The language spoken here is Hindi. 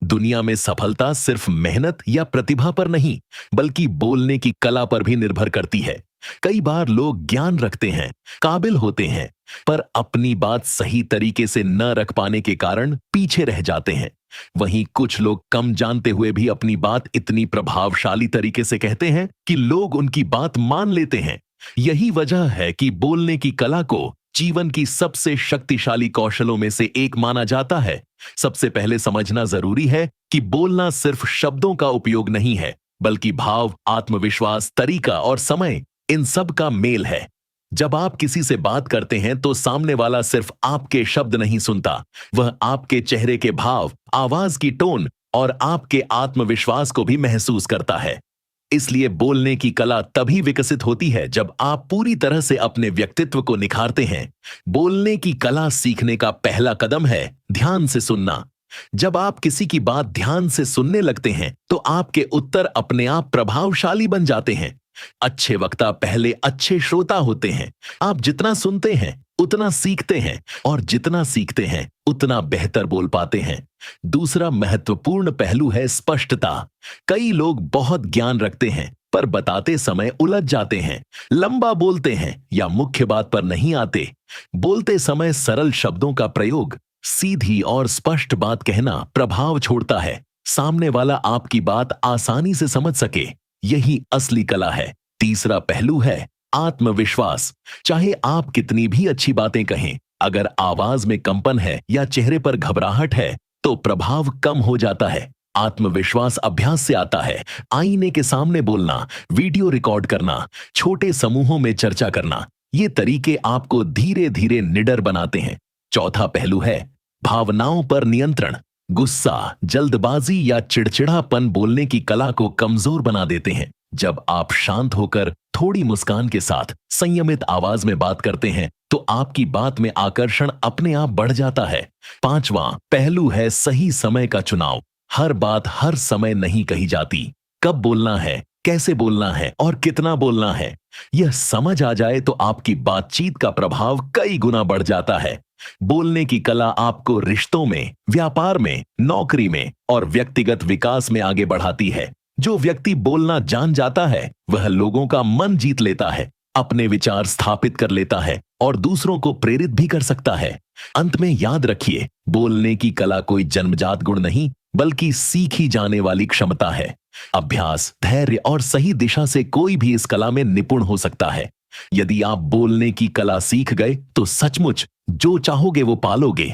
दुनिया में सफलता सिर्फ मेहनत या प्रतिभा पर नहीं, बल्कि बोलने की कला पर भी निर्भर करती है। कई बार लोग ज्ञान रखते हैं, काबिल होते हैं, पर अपनी बात सही तरीके से न रख पाने के कारण पीछे रह जाते हैं। वहीं कुछ लोग कम जानते हुए भी अपनी बात इतनी प्रभावशाली तरीके से कहते हैं कि लोग उनकी बात मान लेते हैं। यही वजह है कि बोलने की कला को जीवन की सबसे शक्तिशाली कौशलों में से एक माना जाता है। सबसे पहले समझना जरूरी है कि बोलना सिर्फ शब्दों का उपयोग नहीं है, बल्कि भाव, आत्मविश्वास, तरीका और समय, इन सब का मेल है। जब आप किसी से बात करते हैं तो सामने वाला सिर्फ आपके शब्द नहीं सुनता, वह आपके चेहरे के भाव, आवाज की टोन और आपके आत्मविश्वास को भी महसूस करता है। इसलिए बोलने की कला तभी विकसित होती है जब आप पूरी तरह से अपने व्यक्तित्व को निखारते हैं। बोलने की कला सीखने का पहला कदम है ध्यान से सुनना। जब आप किसी की बात ध्यान से सुनने लगते हैं तो आपके उत्तर अपने आप प्रभावशाली बन जाते हैं। अच्छे वक्ता पहले अच्छे श्रोता होते हैं। आप जितना सुनते हैं उतना सीखते हैं, और जितना सीखते हैं उतना बेहतर बोल पाते हैं। दूसरा महत्वपूर्ण पहलू है स्पष्टता। कई लोग बहुत ज्ञान रखते हैं पर बताते समय उलझ जाते हैं, लंबा बोलते हैं या मुख्य बात पर नहीं आते। बोलते समय सरल शब्दों का प्रयोग, सीधी और स्पष्ट बात कहना प्रभाव छोड़ता है। सामने वाला आपकी बात आसानी से समझ सके, यही असली कला है। तीसरा पहलू है आत्मविश्वास। चाहे आप कितनी भी अच्छी बातें कहें, अगर आवाज में कंपन है या चेहरे पर घबराहट है तो प्रभाव कम हो जाता है। आत्मविश्वास अभ्यास से आता है। आईने के सामने बोलना, वीडियो रिकॉर्ड करना, छोटे समूहों में चर्चा करना, ये तरीके आपको धीरे धीरे निडर बनाते हैं। चौथा पहलू है भावनाओं पर नियंत्रण। गुस्सा, जल्दबाजी या चिड़चिड़ापन बोलने की कला को कमजोर बना देते हैं। जब आप शांत होकर थोड़ी मुस्कान के साथ संयमित आवाज में बात करते हैं तो आपकी बात में आकर्षण अपने आप बढ़ जाता है। पांचवा पहलू है सही समय का चुनाव। हर बात हर समय नहीं कही जाती। कब बोलना है, कैसे बोलना है और कितना बोलना है, यह समझ आ जाए तो आपकी बातचीत का प्रभाव कई गुना बढ़ जाता है। बोलने की कला आपको रिश्तों में, व्यापार में, नौकरी में और व्यक्तिगत विकास में आगे बढ़ाती है। जो व्यक्ति बोलना जान जाता है वह लोगों का मन जीत लेता है, अपने विचार स्थापित कर लेता है और दूसरों को प्रेरित भी कर सकता है। अंत में याद रखिए, बोलने की कला कोई जन्मजात गुण नहीं, बल्कि सीखी जाने वाली क्षमता है। अभ्यास, धैर्य और सही दिशा से कोई भी इस कला में निपुण हो सकता है। यदि आप बोलने की कला सीख गए तो सचमुच जो चाहोगे वो पालोगे।